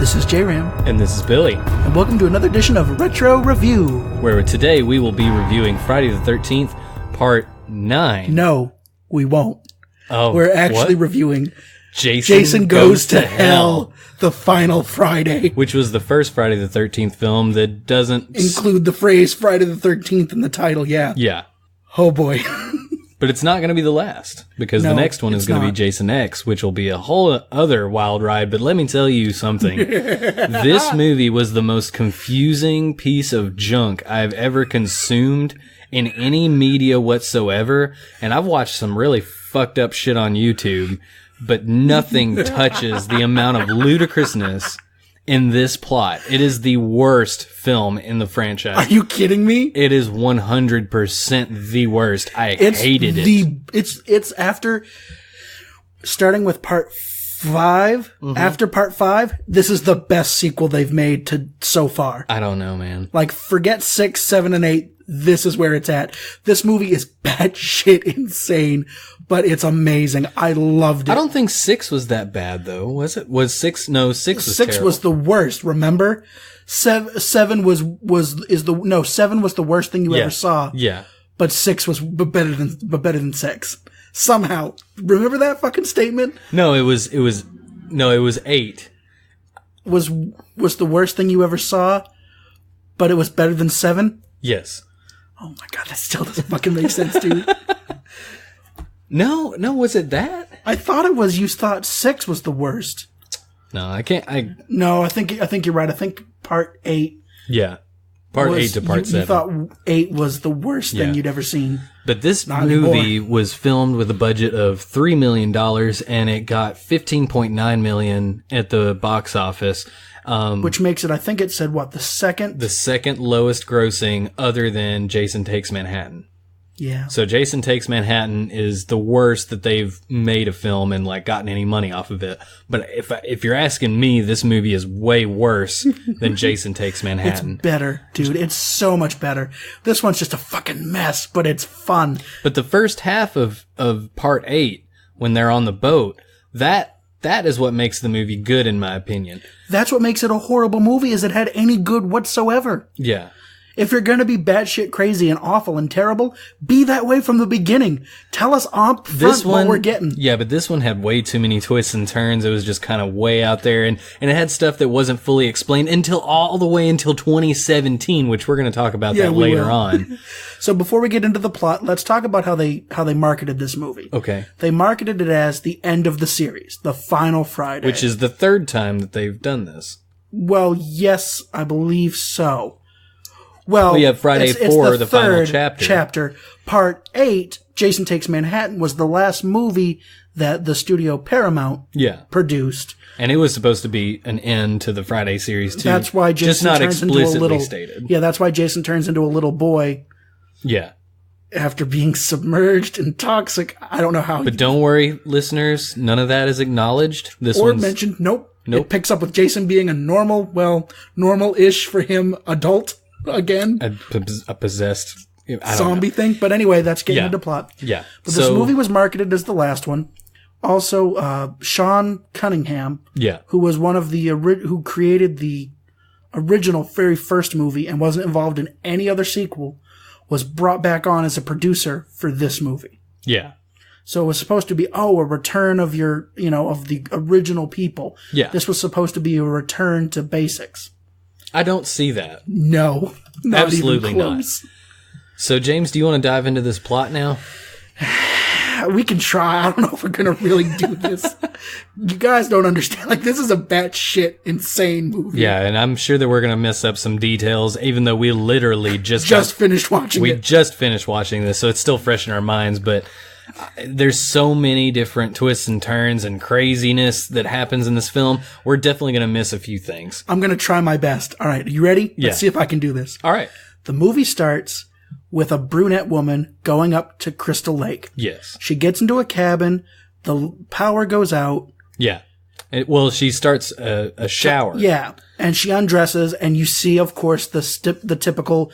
This is J-Ram. And this is Billy. And welcome to another edition of Retro Review. Where today we will be reviewing Friday the 13th, Part 9. No, we won't. Oh, we're actually what? reviewing Jason Goes to Hell, the final Friday. Which was the first Friday the 13th film that doesn't... include the phrase Friday the 13th in the title, yeah. Yeah. Oh boy. But it's not going to be the last, because the next one is going to be Jason X, which will be a whole other wild ride. But let me tell you something. This movie was the most confusing piece of junk I've ever consumed in any media whatsoever. And I've watched some really fucked up shit on YouTube, but nothing touches the amount of ludicrousness in this plot. It is the worst film in the franchise. Are you kidding me? It is 100% the worst. I hated it. It's after, starting with part 5, after part 5, this is the best sequel they've made to so far. I don't know, man. Like, forget 6, 7, and 8. This is where it's at. This movie is batshit insane, but it's amazing. I loved it. I don't think 6 was that bad, though. Was it? Was 6? No, 6 was 6 terrible. was the worst, remember? 7 was the worst thing you ever saw. Yeah. But 6 was better than 6. Somehow. Remember that fucking statement? No, it was 8. Was the worst thing you ever saw, but it was better than 7? Yes. Oh my god, that still doesn't fucking make sense, dude. No, was it that? I thought it was, you thought 6 was the worst. No, I can't, No, I think you're right. I think part 8. yeah. Part 8 to part 7. You thought 8 was the worst thing you'd ever seen. But this Not movie anymore. was filmed with a budget of $3 million, and it got $15.9 million at the box office. Which makes it, I think it said, what, the second? The second lowest grossing other than Jason Takes Manhattan. Yeah. So Jason Takes Manhattan is the worst that they've made a film and like gotten any money off of it. But if you're asking me, this movie is way worse than Jason Takes Manhattan. It's better, dude. It's so much better. This one's just a fucking mess, but it's fun. But the first half of part 8, when they're on the boat, that is what makes the movie good, in my opinion. That's what makes it a horrible movie, is it had any good whatsoever. Yeah. If you're gonna be batshit crazy and awful and terrible, be that way from the beginning. Tell us up front what we're getting. Yeah, but this one had way too many twists and turns. It was just kind of way out there, and it had stuff that wasn't fully explained until 2017, which we're going to talk about that later on. So before we get into the plot, let's talk about how they marketed this movie. Okay. They marketed it as the end of the series, the final Friday. Which is the third time that they've done this. Well, yes, I believe so. Well, We have Friday 4, the final chapter. Part 8, Jason Takes Manhattan, was the last movie that the studio Paramount produced. And it was supposed to be an end to the Friday series, too. That's why Jason just not turns into a explicitly little, stated. Yeah, that's why Jason turns into a little boy. Yeah. After being submerged and toxic. I don't know how. But don't worry, listeners. None of that is acknowledged. Or mentioned. Nope. It picks up with Jason being a normal-ish for him adult. Again, a possessed zombie thing. But anyway, that's getting into plot. Yeah. But this movie was marketed as the last one. Also, Sean Cunningham, who was one of the who created the original very first movie and wasn't involved in any other sequel, was brought back on as a producer for this movie. Yeah. So it was supposed to be, a return of of the original people. Yeah. This was supposed to be a return to basics. I don't see that. No, not absolutely even close. Not. So, James, do you want to dive into this plot now? We can try. I don't know if we're going to really do this. You guys don't understand. Like, this is a batshit insane movie. Yeah, and I'm sure that we're going to mess up some details, even though we literally just finished watching it. We just finished watching this, so it's still fresh in our minds, but there's so many different twists and turns and craziness that happens in this film. We're definitely going to miss a few things. I'm going to try my best. All right, are you ready? Yeah. Let's see if I can do this. All right. The movie starts with a brunette woman going up to Crystal Lake. Yes. She gets into a cabin. The power goes out. Yeah. She starts a shower. Yeah. And she undresses, and you see, of course, the typical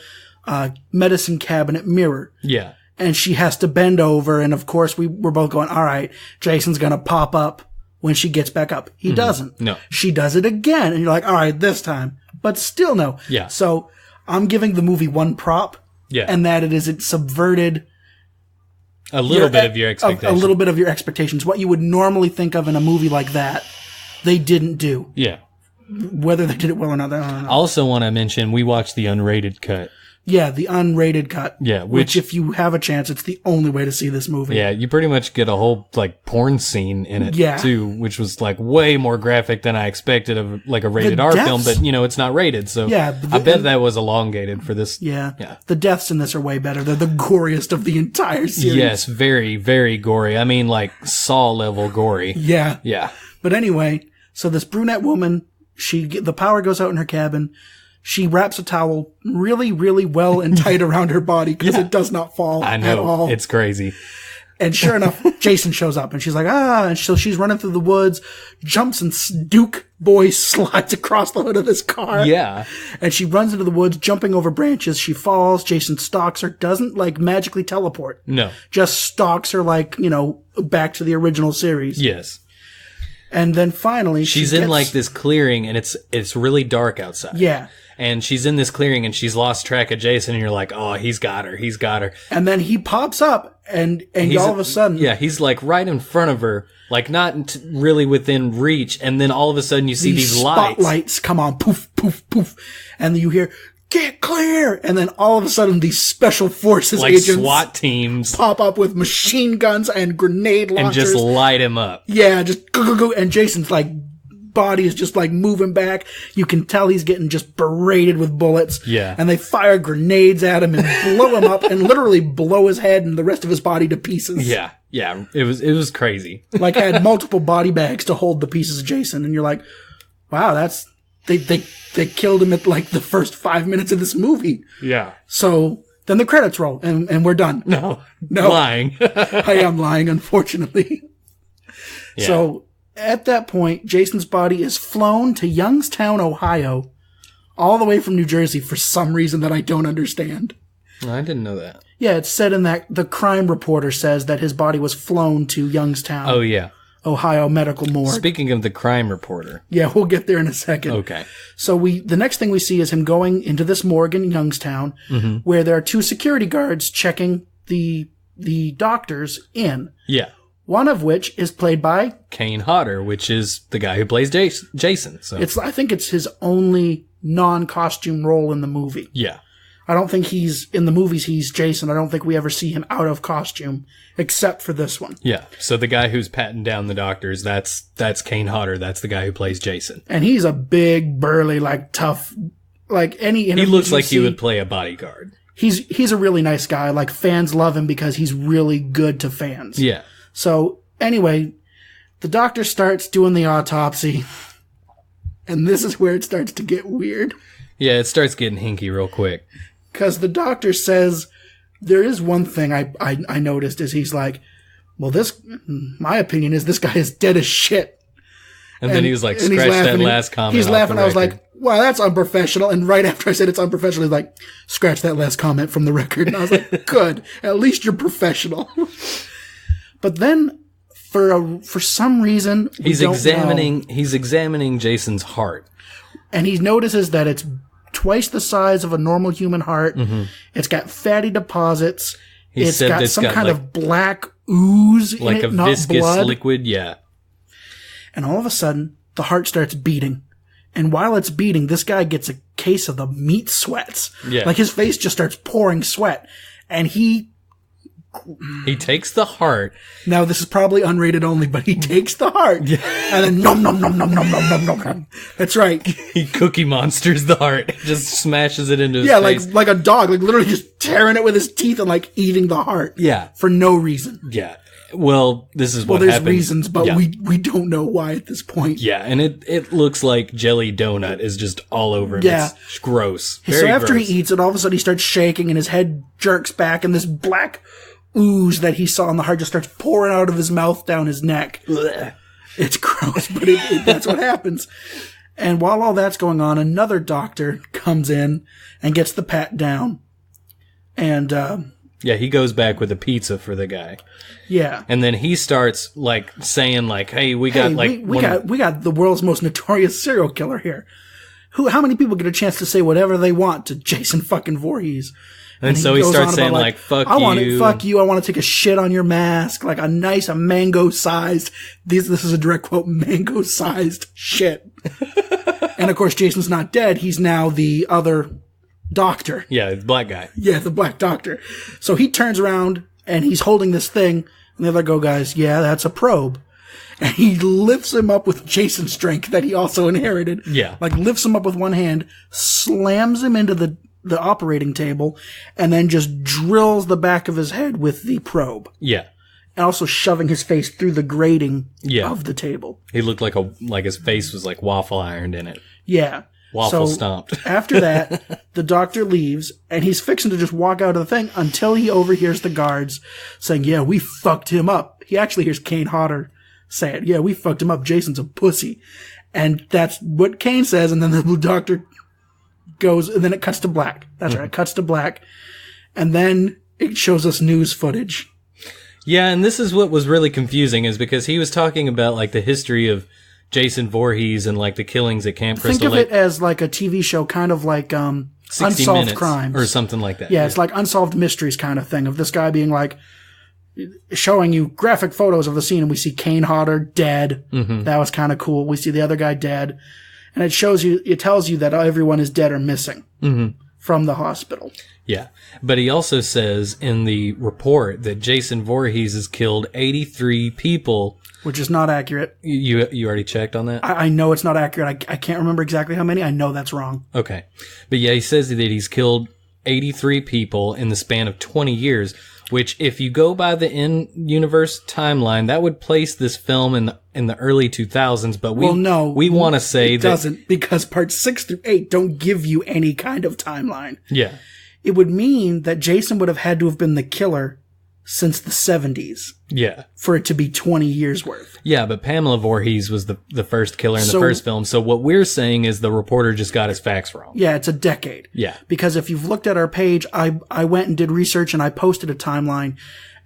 medicine cabinet mirror. Yeah. And she has to bend over, and of course we're both going, all right, Jason's gonna pop up when she gets back up. He doesn't. No. She does it again, and you're like, all right, this time. But still no. Yeah. So I'm giving the movie one prop. Yeah. And that it subverted a little bit of your expectations. A little bit of your expectations. What you would normally think of in a movie like that, they didn't do. Yeah. Whether they did it well or not, I don't know. I also want to mention, we watched the unrated cut. Yeah, the unrated cut. Yeah, which if you have a chance, it's the only way to see this movie. Yeah, you pretty much get a whole like porn scene in it too, which was like way more graphic than I expected of like a rated R film, but it's not rated, so I bet that was elongated for this. Yeah. The deaths in this are way better. They're the goriest of the entire series. Yes, very, very gory. I mean, like Saw level gory. Yeah. Yeah. But anyway, so this brunette woman, the power goes out in her cabin. She wraps a towel really, really well and tight around her body because it does not fall at all. It's crazy. And sure enough, Jason shows up and she's like, and so she's running through the woods, jumps and Duke boy slides across the hood of this car. Yeah. And she runs into the woods, jumping over branches. She falls. Jason stalks her, doesn't like magically teleport. No. Just stalks her like, back to the original series. Yes. And then finally she's in like this clearing and it's really dark outside. Yeah. And she's in this clearing and she's lost track of Jason and you're like, oh, he's got her. And then he pops up and all of a sudden. Yeah, he's like right in front of her, like not really within reach. And then all of a sudden you see these lights. Spotlights come on, poof, poof, poof. And you hear, get clear. And then all of a sudden these special forces like agents. SWAT teams. Pop up with machine guns and grenade launchers. And just light him up. Yeah, just go. And Jason's like, body is just like moving back. You can tell he's getting just berated with bullets. Yeah. And they fire grenades at him and blow him up and literally blow his head and the rest of his body to pieces. Yeah. Yeah. It was crazy. Like had multiple body bags to hold the pieces of Jason. And you're like, wow, they killed him at like the first 5 minutes of this movie. Yeah. So then the credits roll and we're done. No. Lying. I am lying, unfortunately. Yeah. So at that point, Jason's body is flown to Youngstown, Ohio, all the way from New Jersey for some reason that I don't understand. I didn't know that. Yeah, it's said in that the crime reporter says that his body was flown to Youngstown. Oh, yeah. Ohio Medical Morgue. Speaking of the crime reporter. Yeah, we'll get there in a second. Okay. So the next thing we see is him going into this morgue in Youngstown, where there are 2 security guards checking the doctors in. Yeah. One of which is played by Kane Hodder, which is the guy who plays Jason. So I think it's his only non-costume role in the movie. Yeah. I don't think in the movies he's Jason. I don't think we ever see him out of costume except for this one. Yeah. So the guy who's patting down the doctors, that's Kane Hodder. That's the guy who plays Jason. And he's a big, burly, like tough, like any interview. He looks like he would play a bodyguard. He's a really nice guy. Like fans love him because he's really good to fans. Yeah. So anyway, the doctor starts doing the autopsy, and this is where it starts to get weird. Yeah, it starts getting hinky real quick. Because the doctor says, there is one thing I noticed is he's like, well, my opinion is this guy is dead as shit. And then he was like, scratch that last comment. He's laughing. I was like, wow, that's unprofessional. And right after I said it's unprofessional, he's like, scratch that last comment from the record. And I was like, good. At least you're professional. But then, for some reason, he's examining Jason's heart, and he notices that it's twice the size of a normal human heart. Mm-hmm. It's got fatty deposits. It's got some kind of black ooze like in it, a not viscous blood. liquid. Yeah. And all of a sudden, the heart starts beating. And while it's beating, this guy gets a case of the meat sweats. Yeah. Like his face just starts pouring sweat, and he takes the heart. Now, this is probably unrated only, but he takes the heart. Yeah. And then nom, nom, nom, nom, nom, nom, nom, nom, nom. That's right. He Cookie Monsters the heart. Just smashes it into his face. Yeah, like a dog. Like literally just tearing it with his teeth and like eating the heart. Yeah. For no reason. Yeah. Well, this is what there's happened. Reasons, but we don't know why at this point. Yeah, and it looks like jelly donut is just all over him. Yeah. It's gross. So after he eats it, all of a sudden he starts shaking and his head jerks back and this black ooze that he saw in the heart just starts pouring out of his mouth down his neck. Blech. It's gross, but that's what happens. And while all that's going on, another doctor comes in and gets the pat down. And Yeah, he goes back with a pizza for the guy. Yeah. And then he starts, like, saying, like, hey, we got the world's most notorious serial killer here. How many people get a chance to say whatever they want to Jason fucking Voorhees? And so he starts saying, like, fuck you. Fuck you. I want to take a shit on your mask. Like a nice, a mango-sized, this is a direct quote, mango-sized shit. And of course, Jason's not dead. He's now the other doctor. Yeah, the black guy. Yeah, the black doctor. So he turns around and he's holding this thing. And the other guys, yeah, that's a probe. And he lifts him up with Jason's strength that he also inherited. Yeah. Like lifts him up with one hand, slams him into the operating table, and then just drills the back of his head with the probe. Yeah. And also shoving his face through the grating of the table. He looked like his face was like waffle ironed in it. Yeah. Waffle stomped. After that, the doctor leaves, and he's fixing to just walk out of the thing until he overhears the guards saying, yeah, we fucked him up. He actually hears Kane Hodder say it. Yeah, we fucked him up. Jason's a pussy. And that's what Kane says, and then the doctor goes, and then it cuts to black. That's right, it cuts to black. And then it shows us news footage. Yeah, and this is what was really confusing, is because he was talking about, like, the history of Jason Voorhees and, like, the killings at Camp Crystal Lake. Think of it as, like, a TV show, kind of like Unsolved Crimes. Or something like that. Yeah, it's like Unsolved Mysteries kind of thing, of this guy being, like, showing you graphic photos of the scene, and we see Kane Hodder dead. Mm-hmm. That was kind of cool. We see the other guy dead. And it tells you that everyone is dead or missing from the hospital. Yeah. But he also says in the report that Jason Voorhees has killed 83 people. Which is not accurate. You already checked on that? I know it's not accurate. I can't remember exactly how many. I know that's wrong. Okay. But yeah, he says that he's killed 83 people in the span of 20 years, which if you go by the in-universe timeline, that would place this film in the early 2000s, but we want to say that... It doesn't, because parts 6 through 8 don't give you any kind of timeline. Yeah. It would mean that Jason would have had to have been the killer since the 70s. Yeah. For it to be 20 years worth. Yeah, but Pamela Voorhees was the first killer in the first film. So what we're saying is the reporter just got his facts wrong. Yeah, it's a decade. Yeah. Because if you've looked at our page, I went and did research and I posted a timeline.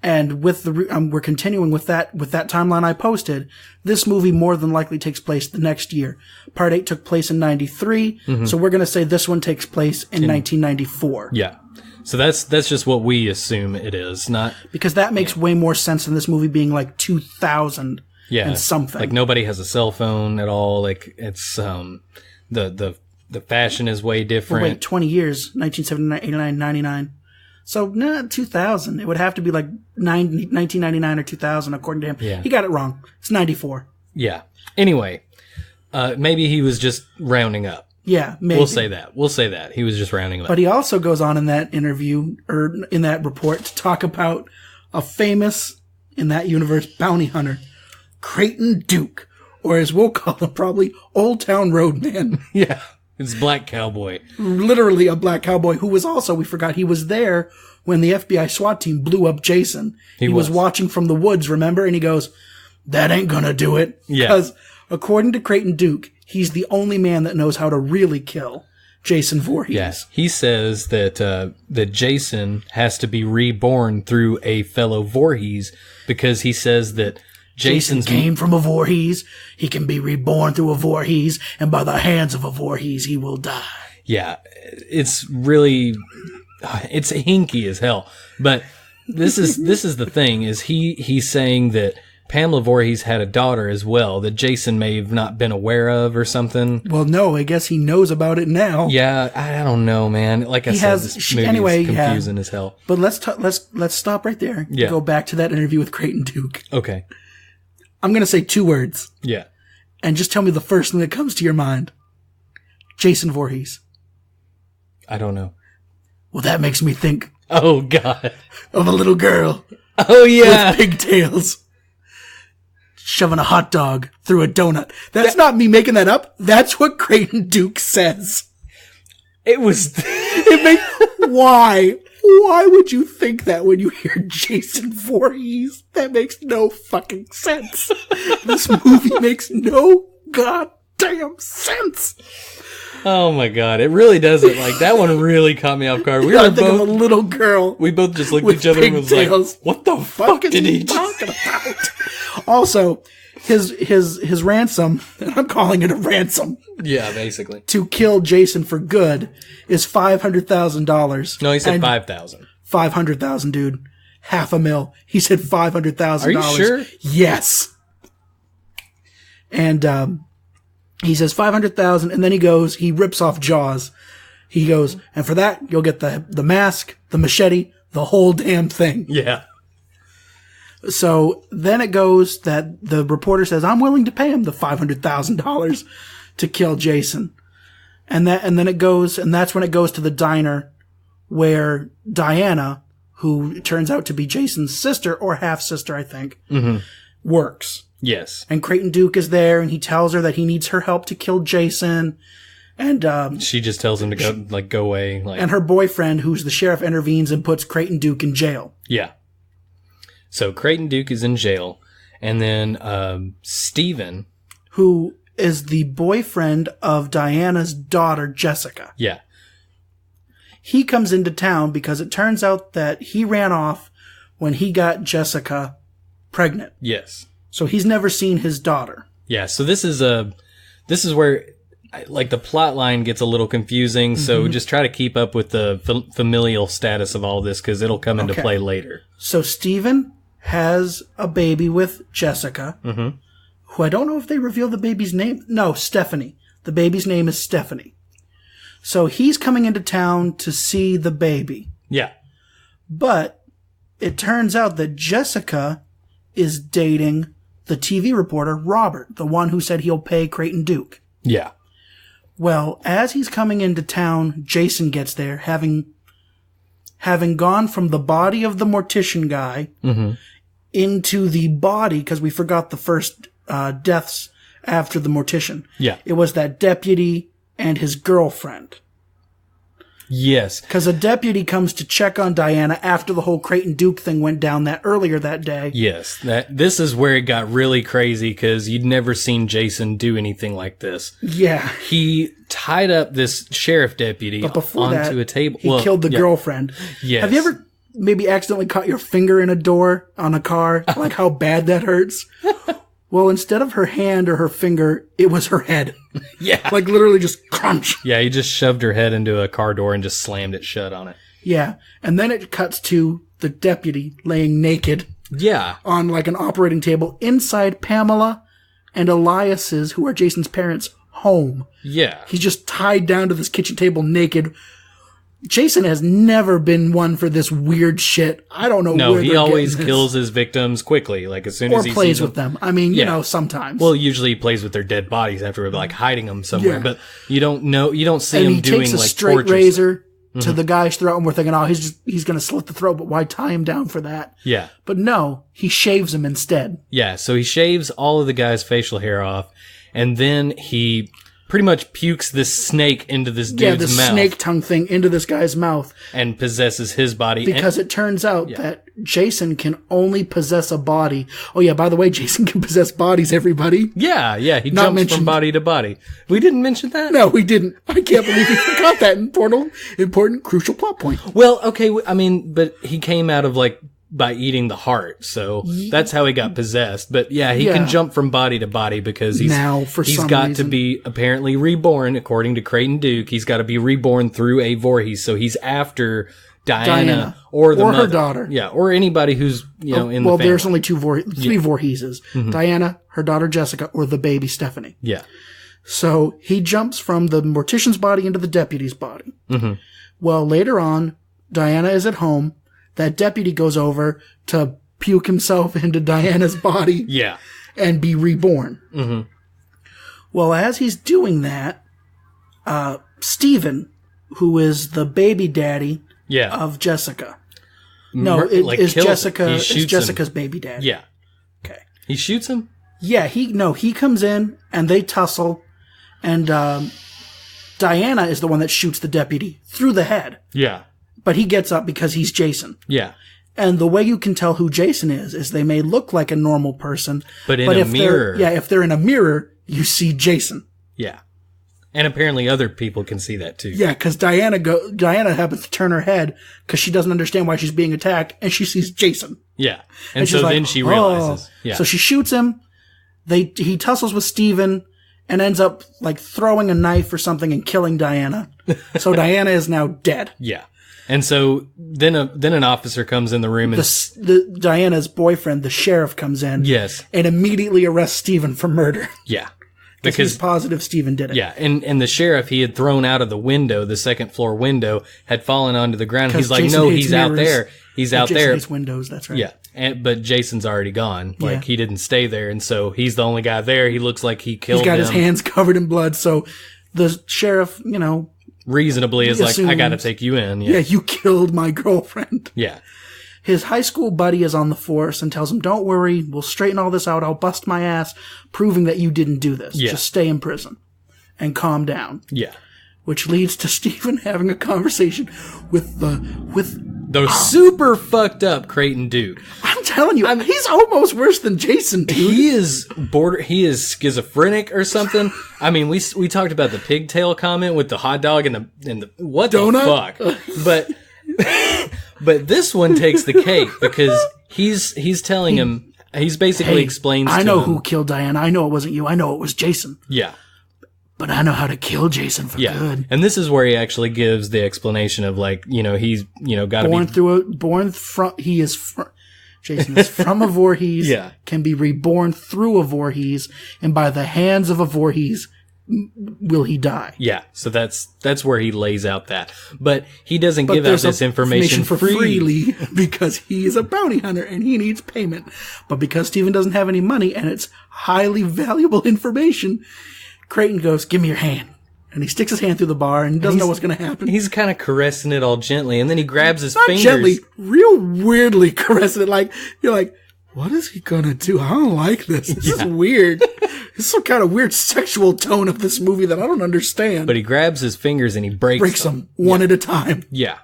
And with we're continuing with that timeline I posted. This movie more than likely takes place the next year. Part 8 took place in 93. Mm-hmm. So we're going to say this one takes place in 1994. Yeah. So that's just what we assume it is, not because that makes way more sense than this movie being like 2000 and something. Like nobody has a cell phone at all. Like it's the fashion is way different. Wait, 20 years, 1979, 89, 99. So 2000. It would have to be like 1999 or 2000 according to him. Yeah. He got it wrong. It's 94. Yeah. Anyway, maybe he was just rounding up. Yeah, maybe. We'll say that. He was just rounding up. But he also goes on in that interview, or in that report, to talk about a famous, in that universe, bounty hunter, Creighton Duke, or as we'll call him probably, Old Town Roadman. Yeah, it's Black Cowboy. Literally a black cowboy who was also, we forgot, he was there when the FBI SWAT team blew up Jason. He was watching from the woods, remember? And he goes, that ain't gonna do it. Yeah. Because according to Creighton Duke, he's the only man that knows how to really kill Jason Voorhees. Yes. He says that that Jason has to be reborn through a fellow Voorhees because he says that Jason came from a Voorhees. He can be reborn through a Voorhees, and by the hands of a Voorhees, he will die. Yeah. It's really... It's hinky as hell. But this is the thing, is he's saying that Pamela Voorhees had a daughter as well that Jason may have not been aware of or something. Well, no, I guess he knows about it now. Yeah, I don't know, man. Like I said, this movie is confusing as hell. But let's stop right there. Yeah. Go back to that interview with Creighton Duke. Okay. I'm going to say 2 words. Yeah. And just tell me the first thing that comes to your mind. Jason Voorhees. I don't know. Well, that makes me think. Oh, God. Of a little girl. Oh, yeah. With pigtails. Shoving a hot dog through a donut. That's not me making that up. That's what Creighton Duke says. It was... Why? Why would you think that when you hear Jason Voorhees? That makes no fucking sense. This movie makes no goddamn sense. Oh my god, it really doesn't. Like, that one really caught me off guard. We were both a little girl. We both just looked at each other and was like, what the fuck did he talking about? Also, his ransom, and I'm calling it a ransom. Yeah, basically. To kill Jason for good is $500,000. No, he said 5,000. 500,000, dude. $500,000. He said $500,000. Are you sure? Yes. And he says 500,000, and then he rips off Jaws. He goes, and for that, you'll get the mask, the machete, the whole damn thing. Yeah. So then it goes that the reporter says, I'm willing to pay him the $500,000 to kill Jason. And then it goes, and that's when it goes to the diner where Diana, who turns out to be Jason's sister, or half-sister, I think, works. Yes. And Creighton Duke is there, and he tells her that he needs her help to kill Jason. And she just tells him to go away. And her boyfriend, who's the sheriff, intervenes and puts Creighton Duke in jail. Yeah. So Creighton Duke is in jail, and then Steven, who is the boyfriend of Diana's daughter, Jessica. Yeah. He comes into town because it turns out that he ran off when he got Jessica pregnant. Yes. So he's never seen his daughter. Yeah, so this is where the plot line gets a little confusing, so just try to keep up with the familial status of all this because it'll come into play later. So Steven has a baby with Jessica, who I don't know if they reveal the baby's name. No, Stephanie. The baby's name is Stephanie. So he's coming into town to see the baby. Yeah. But it turns out that Jessica is dating the TV reporter, Robert, the one who said he'll pay Creighton Duke. Yeah. Well, as he's coming into town, Jason gets there, having gone from the body of the mortician guy into the body, because we forgot the first deaths after the mortician. Yeah. It was that deputy and his girlfriend. Yes. Because a deputy comes to check on Diana after the whole Creighton Duke thing went down earlier that day. Yes. This is where it got really crazy because you'd never seen Jason do anything like this. Yeah. He tied up this sheriff deputy onto a table. He killed the girlfriend. Yes. Have you ever maybe accidentally caught your finger in a door on a car? Like how bad that hurts? Well, instead of her hand or her finger, it was her head. Yeah. Like literally just crunch. Yeah, he just shoved her head into a car door and just slammed it shut on it. Yeah. And then it cuts to the deputy laying naked. Yeah. On like an operating table inside Pamela and Elias's, who are Jason's parents, home. Yeah. He's just tied down to this kitchen table naked. Jason has never been one for this weird shit. I don't know. No, he always kills his victims quickly, like as soon as he plays sees with them. I mean, you know, sometimes. Well, usually he plays with their dead bodies after, like hiding them somewhere. Yeah. But you don't see him doing like torture. He takes a straight razor to the guy's throat, and we're thinking, oh, he's going to slit the throat, but why tie him down for that? Yeah. But no, he shaves him instead. Yeah, so he shaves all of the guy's facial hair off, and then he pretty much pukes this snake into this dude's mouth. Snake tongue thing into this guy's mouth. And possesses his body. Because it turns out that Jason can only possess a body. Oh yeah, by the way, Jason can possess bodies, everybody. Yeah, he jumps from body to body. We didn't mention that? No, we didn't. I can't believe we forgot that important, crucial plot point. Well, okay, I mean, but he came out of by eating the heart, so that's how he got possessed. But he can jump from body to body because he's got to be apparently reborn, according to Creighton Duke. He's got to be reborn through a Voorhees, so he's after Diana or the mother. Her daughter. Yeah, or anybody who's in the family. Well, there's only three Voorheeses: Diana, her daughter Jessica, or the baby Stephanie. Yeah. So he jumps from the mortician's body into the deputy's body. Well, later on, Diana is at home. That deputy goes over to puke himself into Diana's body. Yeah. And be reborn. Well, as he's doing that, Steven, who is the baby daddy of Jessica. No, it's Jessica's baby daddy. Yeah. Okay. He shoots him? Yeah, he comes in and they tussle, and Diana is the one that shoots the deputy through the head. Yeah. But he gets up because he's Jason. Yeah. And the way you can tell who Jason is they may look like a normal person. But in a mirror. If they're in a mirror, you see Jason. Yeah. And apparently other people can see that too. Yeah, because Diana happens to turn her head because she doesn't understand why she's being attacked, and she sees Jason. Yeah, and so then she realizes. Yeah. So she shoots him. He tussles with Steven and ends up like throwing a knife or something and killing Diana. So Diana is now dead. Yeah. And so then an officer comes in the room and the Diana's boyfriend, the sheriff, comes in. Yes. And immediately arrests Steven for murder. Yeah. Because he's positive Steven did it. Yeah, and the sheriff he had thrown out of the window, the second floor window, had fallen onto the ground. He's like, Jason no, he's mirrors. out there. He's out Jason there. Hates windows, that's right. Yeah, but Jason's already gone. Like, he didn't stay there, and so he's the only guy there. He looks like he killed him. He's got his hands covered in blood, so the sheriff, reasonably is like, I gotta take you in. Yeah, you killed my girlfriend. Yeah. His high school buddy is on the force and tells him, don't worry, we'll straighten all this out. I'll bust my ass, proving that you didn't do this. Yeah. Just stay in prison and calm down. Yeah. Which leads to Steven having a conversation with the super fucked up Creighton Duke. I'm telling you, he's almost worse than Jason, dude. He is schizophrenic or something. I mean, we talked about the pigtail comment with the hot dog and the what donut? The fuck? But this one takes the cake because he's telling him, he's basically explains to him. I know who killed Diana. I know it wasn't you. I know it was Jason. Yeah. But I know how to kill Jason for good. And this is where he actually gives the explanation of like, he's, got to be Jason is from a Voorhees. Yeah. Can be reborn through a Voorhees, and by the hands of a Voorhees will he die. Yeah. So that's where he lays out that. But he doesn't give out this information freely because he is a bounty hunter and he needs payment. But because Steven doesn't have any money and it's highly valuable information, Creighton goes, give me your hand. And he sticks his hand through the bar and doesn't know what's going to happen. He's kind of caressing it all gently, and then he grabs his fingers. Gently, real weirdly caressing it. Like, you're like, what is he going to do? I don't like this. This is weird. It's some kind of weird sexual tone of this movie that I don't understand. But he grabs his fingers and he breaks them one at a time. Yeah.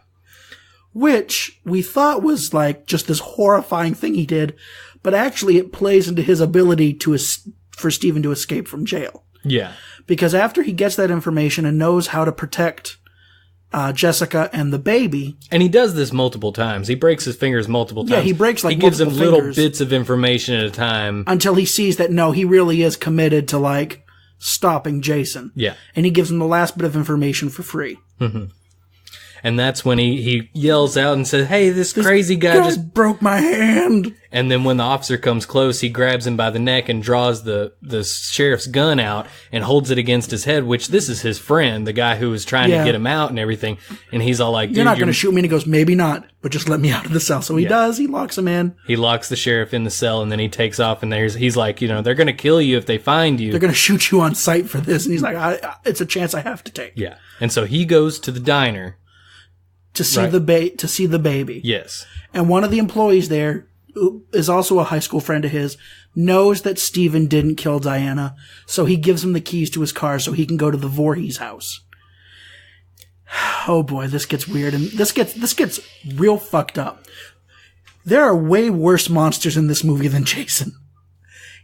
Which we thought was like just this horrifying thing he did, but actually it plays into his ability for Steven to escape from jail. Yeah. Because after he gets that information and knows how to protect Jessica and the baby. And he does this multiple times. He breaks his fingers multiple times. Yeah, he breaks He gives him little bits of information at a time. Until he sees that, no, he really is committed to, like, stopping Jason. Yeah. And he gives him the last bit of information for free. Mm-hmm. And that's when he yells out and says, hey, this crazy guy just broke my hand. And then when the officer comes close, he grabs him by the neck and draws the sheriff's gun out and holds it against his head, which this is his friend, the guy who was trying to get him out and everything. And he's all like, you're not going to shoot me. And he goes, maybe not, but just let me out of the cell. So he does. He locks him in. He locks the sheriff in the cell and then he takes off and he's like, they're going to kill you if they find you. They're going to shoot you on sight for this. And he's like, it's a chance I have to take. Yeah. And so he goes to the diner. To see the baby. Yes. And one of the employees there, who is also a high school friend of his, knows that Steven didn't kill Diana, so he gives him the keys to his car so he can go to the Voorhees house. Oh boy, this gets weird, and this gets real fucked up. There are way worse monsters in this movie than Jason.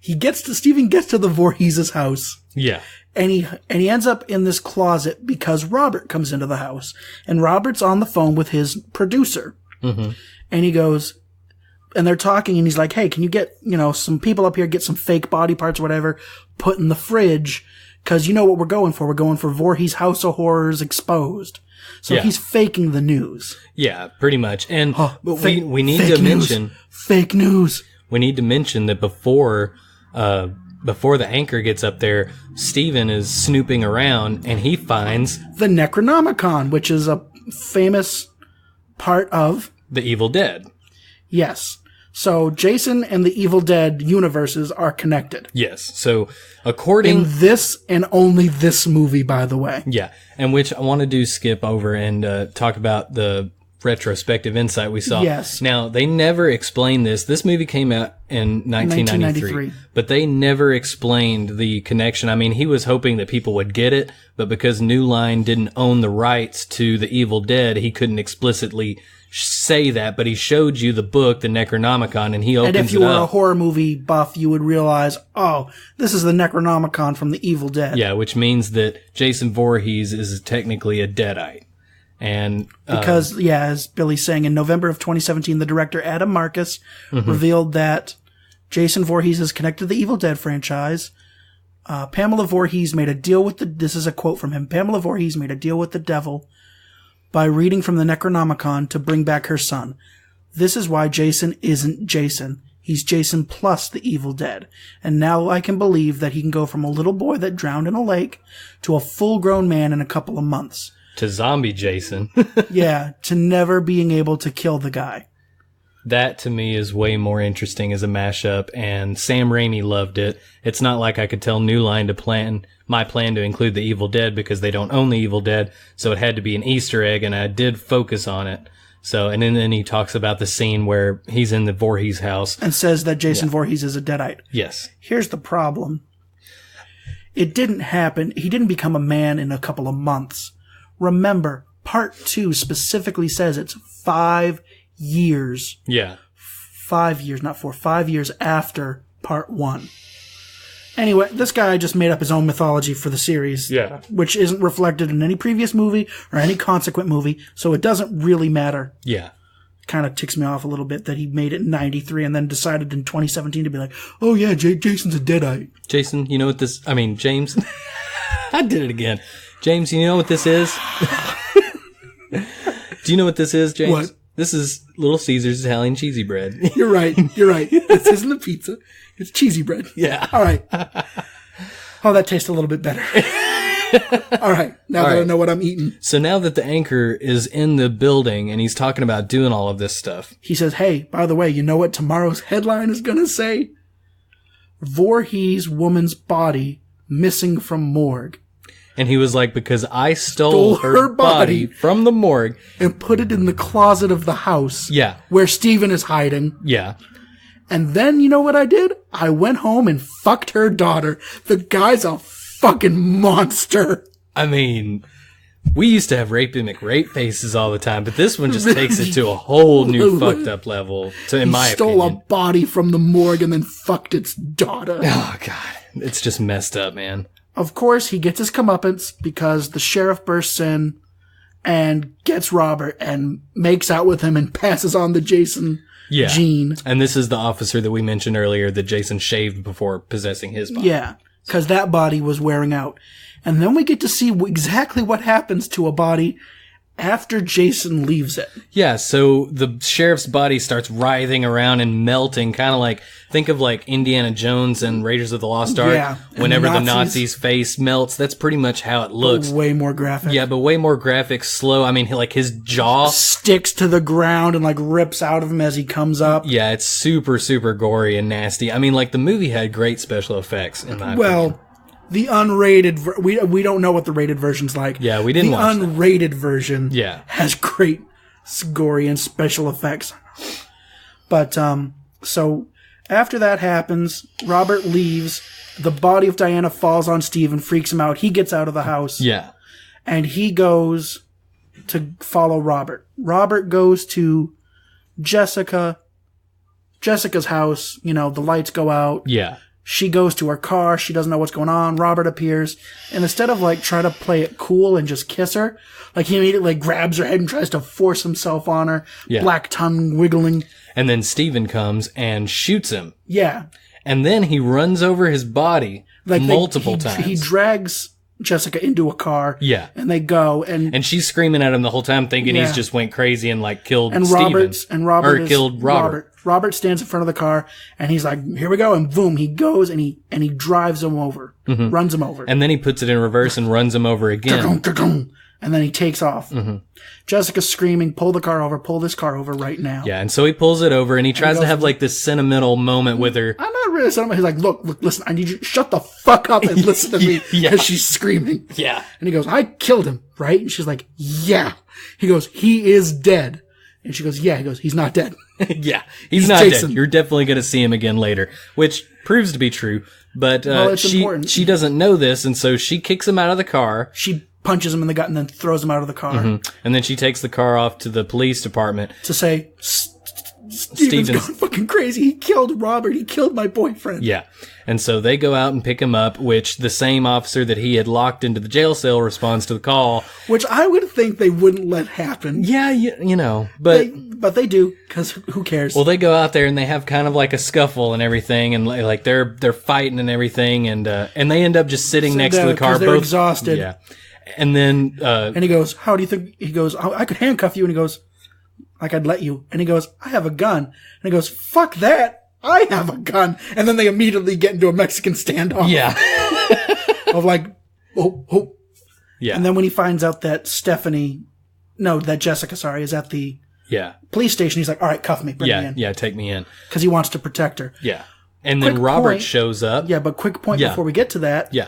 Steven gets to the Voorhees' house. Yeah. And he ends up in this closet because Robert comes into the house. And Robert's on the phone with his producer. Mm-hmm. And he goes, and they're talking, and he's like, hey, can you get, some people up here, get some fake body parts or whatever, put in the fridge, because you know what we're going for. We're going for Voorhees House of Horrors Exposed. So he's faking the news. Yeah, pretty much. And we need to mention... Fake news. We need to mention that before the anchor gets up there, Steven is snooping around and he finds the Necronomicon, which is a famous part of The Evil Dead. Yes. So Jason and the Evil Dead universes are connected. Yes. So in this and only this movie, by the way. Yeah. And which I want to skip over and talk about the retrospective insight we saw. Yes. Now, they never explained this. This movie came out in 1993. But they never explained the connection. I mean, he was hoping that people would get it, but because New Line didn't own the rights to The Evil Dead, he couldn't explicitly say that, but he showed you the book, the Necronomicon, and he opens it up. And if you were a horror movie buff, you would realize, oh, this is the Necronomicon from the Evil Dead. Yeah, which means that Jason Voorhees is technically a Deadite. And because, as Billy's saying, in November of 2017, the director Adam Marcus revealed that Jason Voorhees is connected to the Evil Dead franchise. Pamela Voorhees made a deal with this is a quote from him. Pamela Voorhees made a deal with the devil by reading from the Necronomicon to bring back her son. This is why Jason isn't Jason. He's Jason plus the Evil Dead. And now I can believe that he can go from a little boy that drowned in a lake to a full-grown man in a couple of months. To zombie Jason. Yeah, to never being able to kill the guy. That, to me, is way more interesting as a mashup, and Sam Raimi loved it. It's not like I could tell New Line my plan to include the Evil Dead because they don't own the Evil Dead, so it had to be an Easter egg, and I did focus on it. So, and then he talks about the scene where he's in the Voorhees house. And says that Jason Voorhees is a Deadite. Yes. Here's the problem. It didn't happen. He didn't become a man in a couple of months. Remember, part 2 specifically says it's 5 years. Yeah. 5 years, not 4. 5 years after part 1. Anyway, this guy just made up his own mythology for the series. Yeah. Which isn't reflected in any previous movie or any consequent movie, so it doesn't really matter. Yeah. It kind of ticks me off a little bit that he made it in 93 and then decided in 2017 to be like, oh yeah, Jason's a Deadite. Jason, you know what James. I did it again. James, you know what this is? Do you know what this is, James? What? This is Little Caesar's Italian cheesy bread. You're right. This isn't a pizza. It's cheesy bread. Yeah. All right. Oh, that tastes a little bit better. All right. Now that I know what I'm eating. So now that the anchor is in the building and he's talking about doing all of this stuff. He says, hey, by the way, you know what tomorrow's headline is going to say? Voorhees woman's body missing from morgue. And he was like, because I stole her body from the morgue. And put it in the closet of the house. Yeah. Where Steven is hiding. Yeah. And then, you know what I did? I went home and fucked her daughter. The guy's a fucking monster. I mean, we used to have Rapey McRape faces all the time, but this one just takes it to a whole new fucked up level, in my opinion. He stole a body from the morgue and then fucked its daughter. Oh, God. It's just messed up, man. Of course, he gets his comeuppance because the sheriff bursts in and gets Robert and makes out with him and passes on the Jason gene. And this is the officer that we mentioned earlier that Jason shaved before possessing his body. Yeah, because that body was wearing out. And then we get to see exactly what happens to a body after Jason leaves it. Yeah, so the sheriff's body starts writhing around and melting, kind of like, think of like Indiana Jones and Raiders of the Lost Ark. Yeah. Whenever the Nazi's face melts, that's pretty much how it looks. But way more graphic. Yeah, but way more graphic, slow. I mean, like his jaw sticks to the ground and like rips out of him as he comes up. Yeah, it's super, super gory and nasty. I mean, like the movie had great special effects in my opinion. The unrated, we don't know what the rated version's like. Yeah, we didn't watch the unrated version has great gory and special effects. But, so after that happens, Robert leaves. The body of Diana falls on Steve and freaks him out. He gets out of the house. Yeah. And he goes to follow Robert. Robert goes to Jessica's house. You know, the lights go out. Yeah. She goes to her car. She doesn't know what's going on. Robert appears. And instead of like try to play it cool and just kiss her, like he immediately grabs her head and tries to force himself on her. Yeah. Black tongue wiggling. And then Steven comes and shoots him. Yeah. And then he runs over his body multiple times. He drags Jessica into a car. Yeah. And they go and she's screaming at him the whole time thinking he's just went crazy and like killed Steven. Killed Robert. Robert stands in front of the car and he's like, here we go. And boom, he goes and he drives him over, runs him over. And then he puts it in reverse and runs him over again. And then he takes off. Mm-hmm. Jessica's screaming, pull this car over right now. Yeah. And so he pulls it over and he tries to have like this sentimental moment with her. I'm not really sentimental. He's like, look, listen, I need you to shut the fuck up and listen to me because she's screaming. Yeah. And he goes, I killed him, right? And she's like, yeah. He goes, he is dead. And she goes, yeah. He goes, he's not dead. Yeah, he's not Jason. Dead. You're definitely going to see him again later, which proves to be true. But she doesn't know this, and so she kicks him out of the car. She punches him in the gut and then throws him out of the car. Mm-hmm. And then she takes the car off to the police department to say, Steven's gone fucking crazy. He killed Robert. He killed my boyfriend. Yeah. And so they go out and pick him up, which the same officer that he had locked into the jail cell responds to the call. Which I would think they wouldn't let happen. Yeah, you know, but they do, because who cares? Well, they go out there and they have kind of like a scuffle and everything, and like they're fighting and everything, and they end up just sitting next to the car. They're both exhausted. Yeah. And then and he goes, "How do you think?" He goes, "I could handcuff you," and he goes, "Like I'd let you." And he goes, "I have a gun." And he goes, "Fuck that. I have a gun." And then they immediately get into a Mexican standoff. Yeah. Of like, oh. Yeah. And then when he finds out that Jessica, is at the police station, he's like, "All right, cuff me. Bring me in." Yeah, take me in. Because he wants to protect her. Yeah. And then Robert shows up. Yeah, but quick point before we get to that. Yeah.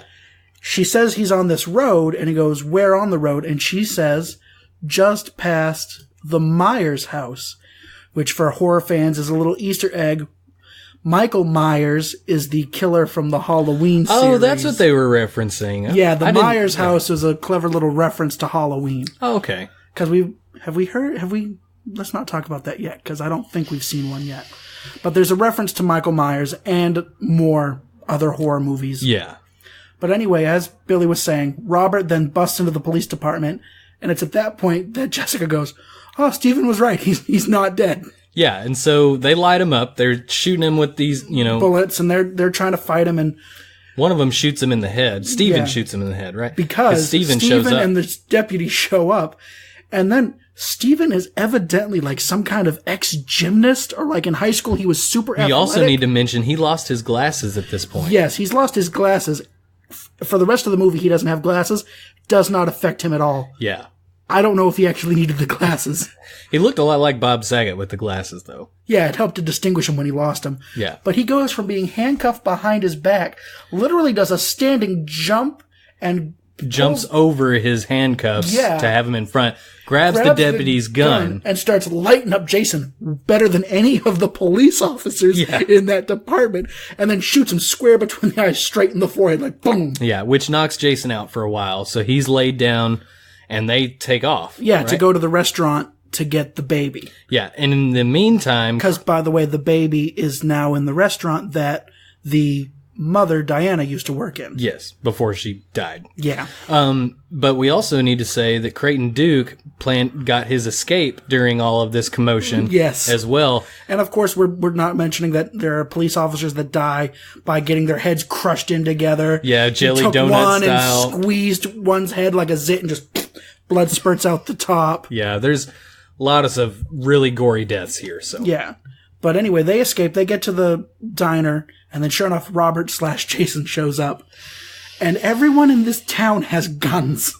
She says he's on this road, and he goes, "Where on the road?" And she says, "Just past the Myers house," which for horror fans is a little Easter egg. Michael Myers is the killer from the Halloween series. Oh, that's what they were referencing. Yeah, the Myers house is a clever little reference to Halloween. Oh, okay. Because let's not talk about that yet, because I don't think we've seen one yet. But there's a reference to Michael Myers and more other horror movies. Yeah. But anyway, as Billy was saying, Robert then busts into the police department, and it's at that point that Jessica goes, "Oh, Stephen was right. He's not dead." Yeah, and so they light him up. They're shooting him with these, bullets, and they're trying to fight him, and one of them shoots him in the head. Steven shoots him in the head, right? Because Steven shows up. And the deputy show up, and then Steven is evidently like some kind of ex-gymnast, or like in high school he was super athletic. You also need to mention he lost his glasses at this point. Yes, he's lost his glasses. For the rest of the movie, he doesn't have glasses. Does not affect him at all. Yeah. I don't know if he actually needed the glasses. He looked a lot like Bob Saget with the glasses, though. Yeah, it helped to distinguish him when he lost them. Yeah. But he goes from being handcuffed behind his back, literally does a standing jump, and jumps over his handcuffs to have him in front, grabs the deputy's gun, and starts lighting up Jason better than any of the police officers in that department, and then shoots him square between the eyes, straight in the forehead, like boom. Yeah, which knocks Jason out for a while. So he's laid down, and they take off. Yeah, right? To go to the restaurant to get the baby. Yeah, and in the meantime... Because, by the way, the baby is now in the restaurant that the mother, Diana, used to work in. Yes, before she died. Yeah. But we also need to say that Creighton Duke got his escape during all of this commotion as well. And, of course, we're not mentioning that there are police officers that die by getting their heads crushed in together. Yeah, jelly donut style. He took one and squeezed one's head like a zit and just blood spurts out the top. Yeah, there's lots of really gory deaths here. So yeah. But anyway, they escape. They get to the diner, and then sure enough, Robert/Jason shows up. And everyone in this town has guns.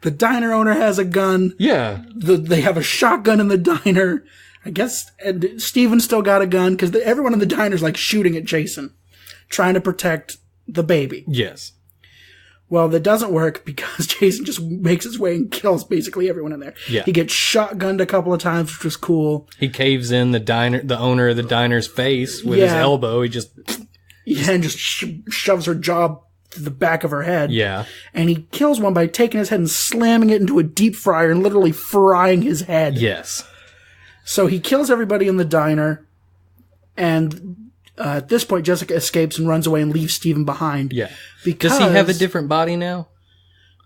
The diner owner has a gun. Yeah. They have a shotgun in the diner. I guess Steven still got a gun, because everyone in the diner's like shooting at Jason, trying to protect the baby. Yes. Well, that doesn't work because Jason just makes his way and kills basically everyone in there. Yeah. He gets shotgunned a couple of times, which was cool. He caves in the owner of the diner's face with his elbow. He just shoves her jaw to the back of her head. Yeah. And he kills one by taking his head and slamming it into a deep fryer and literally frying his head. Yes. So he kills everybody in the diner, and at this point, Jessica escapes and runs away and leaves Steven behind. Yeah. Because, does he have a different body now?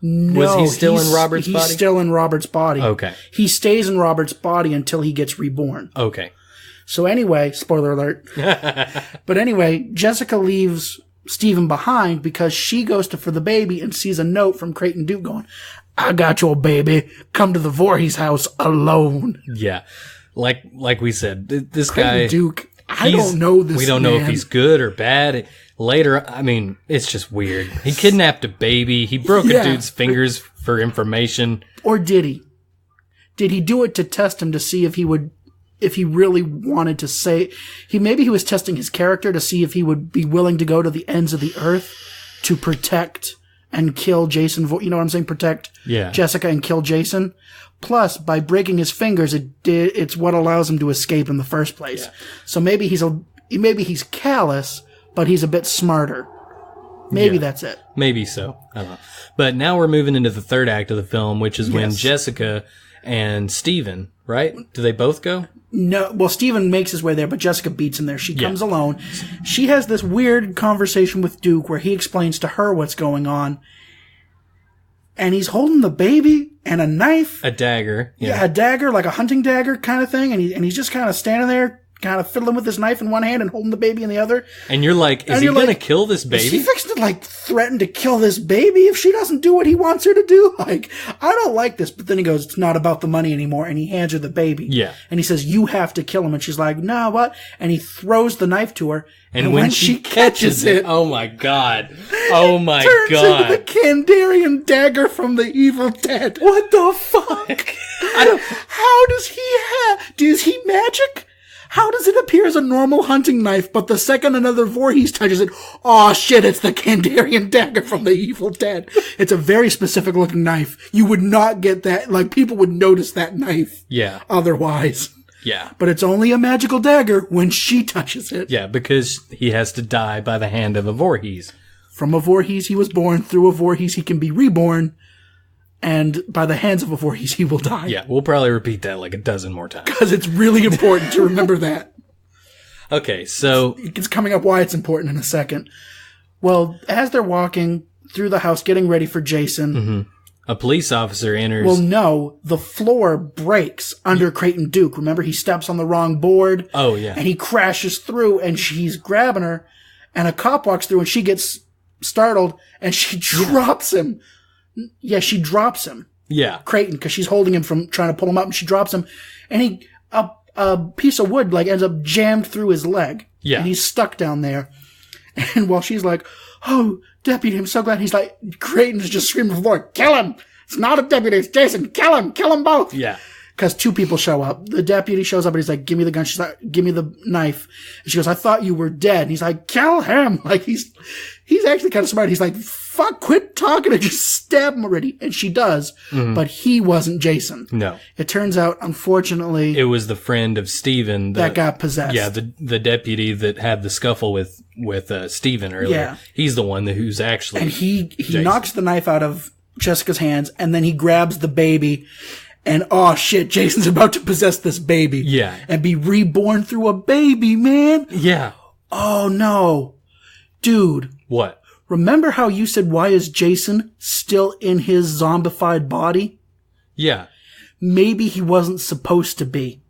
No. Was he still in Robert's body? He's still in Robert's body. Okay. He stays in Robert's body until he gets reborn. Okay. So anyway, spoiler alert. But anyway, Jessica leaves Steven behind because she goes for the baby and sees a note from Creighton Duke going, "I got your baby. Come to the Voorhees house alone." Yeah. Like we said, this Creighton guy... Duke, I don't know this We don't know if he's good or bad. Later, I mean, it's just weird. He kidnapped a baby. He broke a dude's fingers for information. Or did he? Did he do it to test him to see if he really wanted to say... Maybe he was testing his character to see if he would be willing to go to the ends of the earth to protect and kill Jason. You know what I'm saying? Protect Jessica and kill Jason. Plus, by breaking his fingers, it's what allows him to escape in the first place. Yeah. So maybe he's callous, but he's a bit smarter. Maybe that's it. Maybe so. I don't know. But now we're moving into the third act of the film, which is when Jessica and Steven, right? Do they both go? No. Well, Steven makes his way there, but Jessica beats him there. She comes alone. She has this weird conversation with Duke where he explains to her what's going on. And he's holding the baby and a knife. A dagger. Yeah, a dagger, like a hunting dagger kind of thing. And he's just kind of standing there, kind of fiddling with his knife in one hand and holding the baby in the other. And you're like, is he going to kill this baby? Is he fixing to, like, threaten to kill this baby if she doesn't do what he wants her to do? Like, I don't like this. But then he goes, it's not about the money anymore. And he hands her the baby. Yeah. And he says, you have to kill him. And she's like, no, what? And he throws the knife to her. And when she catches it, oh my God. Oh my turns God. into the Kandarian dagger from the Evil Dead. What the fuck? How does he magic? How does it appear as a normal hunting knife, but the second another Voorhees touches it, oh shit, it's the Kandarian dagger from the Evil Dead. It's a very specific looking knife. You would not get that, like, people would notice that knife. Yeah. Otherwise. Yeah. But it's only a magical dagger when she touches it. Yeah, because he has to die by the hand of a Voorhees. From a Voorhees he was born, through a Voorhees he can be reborn, and by the hands of a Voorhees he will die. Yeah, we'll probably repeat that like a dozen more times. Because it's really important to remember that. Okay, so... It's coming up why it's important in a second. Well, as they're walking through the house getting ready for Jason... A police officer enters... Well, no, the floor breaks under Creighton Duke. Remember, he steps on the wrong board. Oh, yeah. And he crashes through, and she's grabbing her, and a cop walks through, and she gets startled, and she drops him. Yeah, she drops him. Yeah. Creighton, because she's holding him from trying to pull him up, and she drops him, and a piece of wood, like, ends up jammed through his leg. Yeah. And he's stuck down there. And while she's like, oh, deputy, I'm so glad. He's like, Creighton's just screaming from the floor, kill him! It's not a deputy, it's Jason, kill him both! Yeah. Because two people show up. The deputy shows up and he's like, give me the gun. She's like, give me the knife. And she goes, I thought you were dead. And he's like, kill him! Like, he's actually kind of smart. He's like, fuck, quit talking and just stab him already. And she does. Mm-hmm. But he wasn't Jason. No. It turns out, unfortunately... It was the friend of Steven that got possessed. Yeah, the deputy that had the scuffle with Steven earlier. Yeah. He's the one who's actually... And he knocks the knife out of Jessica's hands, and then he grabs the baby, and oh shit, Jason's about to possess this baby. Yeah. And be reborn through a baby, man. Yeah. Oh no. Dude. What? Remember how you said, why is Jason still in his zombified body? Yeah. Maybe he wasn't supposed to be.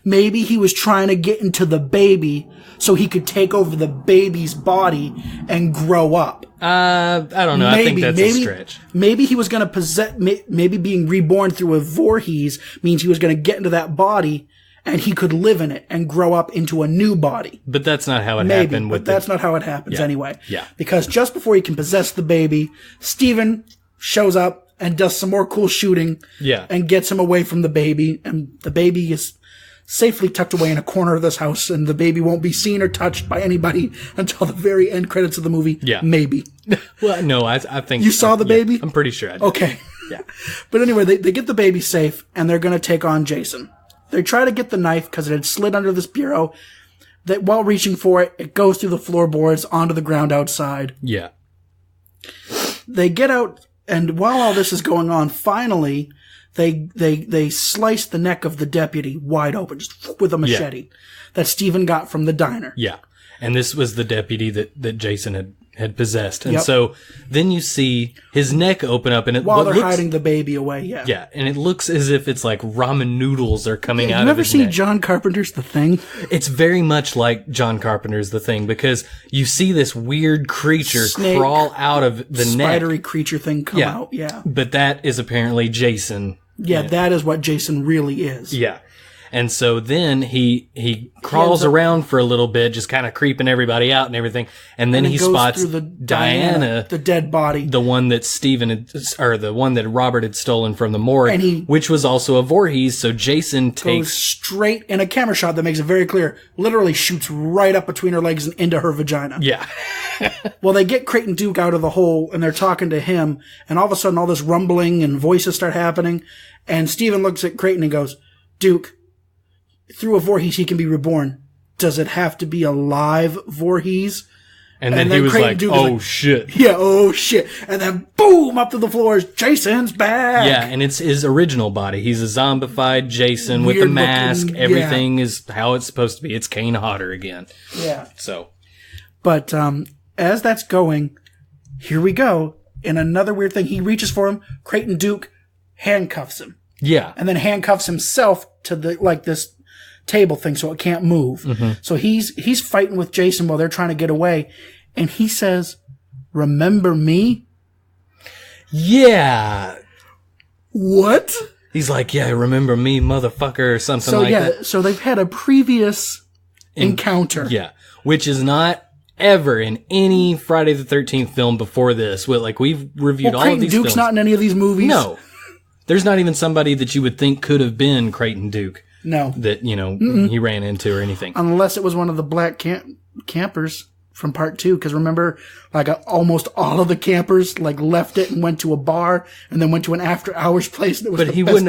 Maybe he was trying to get into the baby so he could take over the baby's body and grow up. I don't know. I think that's a stretch. Maybe he was going to possess, maybe being reborn through a Voorhees means he was going to get into that body and he could live in it and grow up into a new body. But that's not how it happened. But that's not how it happens anyway. Yeah. Because just before he can possess the baby, Steven shows up and does some more cool shooting. Yeah. And gets him away from the baby. And the baby is safely tucked away in a corner of this house, and the baby won't be seen or touched by anybody until the very end credits of the movie. Yeah. Maybe. Well, no, I think... You saw the baby? I'm pretty sure I did. Okay. Yeah. But anyway, they get the baby safe, and they're going to take on Jason. They try to get the knife because it had slid under this bureau. That while reaching for it, it goes through the floorboards onto the ground outside. Yeah. They get out, and while all this is going on, finally... They slice the neck of the deputy wide open, just with a machete that Steven got from the diner. Yeah. And this was the deputy that Jason had possessed. And so then you see his neck open up, and it while they're hiding the baby away, Yeah, and it looks as if it's like ramen noodles are coming out of his neck. You ever see John Carpenter's The Thing? It's very much like John Carpenter's The Thing, because you see this weird creature crawl out of the neck. Spidery creature thing come out, But that is apparently Jason. Yeah, that is what Jason really is. Yeah. And so then he crawls around for a little bit, just kind of creeping everybody out and everything. And then he spots Diana, the dead body. The one that the one that Robert had stolen from the morgue, which was also a Voorhees. So Jason takes straight in a camera shot that makes it very clear, literally shoots right up between her legs and into her vagina. Yeah. Well, they get Creighton Duke out of the hole, and they're talking to him, and all of a sudden all this rumbling and voices start happening, and Steven looks at Creighton and goes, Duke, through a Voorhees he can be reborn. Does it have to be a live Voorhees? And then he was Creighton like, Duke oh, like, shit. Yeah, oh, shit. And then, boom, up to the floor, Jason's back. Yeah, and it's his original body. He's a zombified Jason with a mask. Looking, everything is how it's supposed to be. It's Kane Hodder again. Yeah. So. But as that's going, here we go. And another weird thing, he reaches for him. Creighton Duke handcuffs him. Yeah. And then handcuffs himself to this table thing so it can't move. Mm-hmm. So he's fighting with Jason while they're trying to get away. And he says, "Remember me?" Yeah. What? He's like, "Yeah, remember me, motherfucker," or something like that. So they've had a previous encounter. Yeah. Which is not ever in any Friday the 13th film before this. We've reviewed all of these Duke's films. not in any of these movies. No. There's not even somebody that you would think could have been Creighton Duke. No. That, he ran into or anything. Unless it was one of the black campers from part 2. Because remember, almost all of the campers, left it and went to a bar and then went to an after hours place. That was but they wouldn't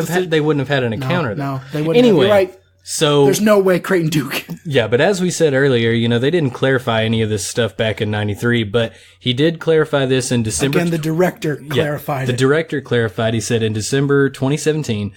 have had an encounter. No, they wouldn't anyway, have. You're right. So there's no way Creighton Duke. Yeah, but as we said earlier, they didn't clarify any of this stuff back in '93, but he did clarify this in December. Again, the director clarified it. The director clarified. He said in December 2017,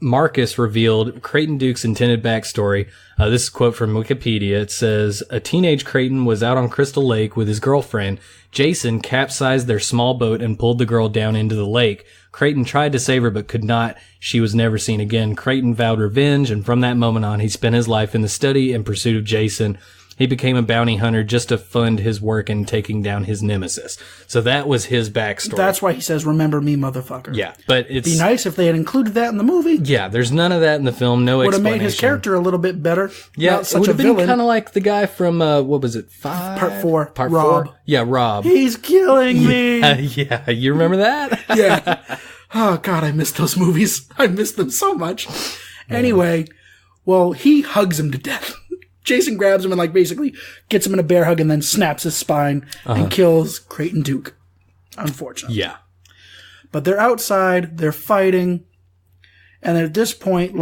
Marcus revealed Creighton Duke's intended backstory. This is a quote from Wikipedia. It says, "A teenage Creighton was out on Crystal Lake with his girlfriend. Jason capsized their small boat and pulled the girl down into the lake. Creighton tried to save her but could not. She was never seen again. Creighton vowed revenge, and from that moment on, he spent his life in the study in pursuit of Jason. He became a bounty hunter just to fund his work in taking down his nemesis." So that was his backstory. That's why he says, "Remember me, motherfucker." Yeah, but it'd be nice if they had included that in the movie. Yeah, there's none of that in the film. No explanation. Would have made his character a little bit better. Yeah, it would have been kind of like the guy from, what was it, 5? Part 4. Part Rob. 4? Yeah, Rob. He's killing me. Yeah, you remember that? Yeah. Oh, God, I miss those movies. I miss them so much. Anyway, well, he hugs him to death. Jason grabs him and basically gets him in a bear hug and then snaps his spine and kills Creighton Duke. Unfortunately. Yeah. But they're outside, they're fighting, and at this point,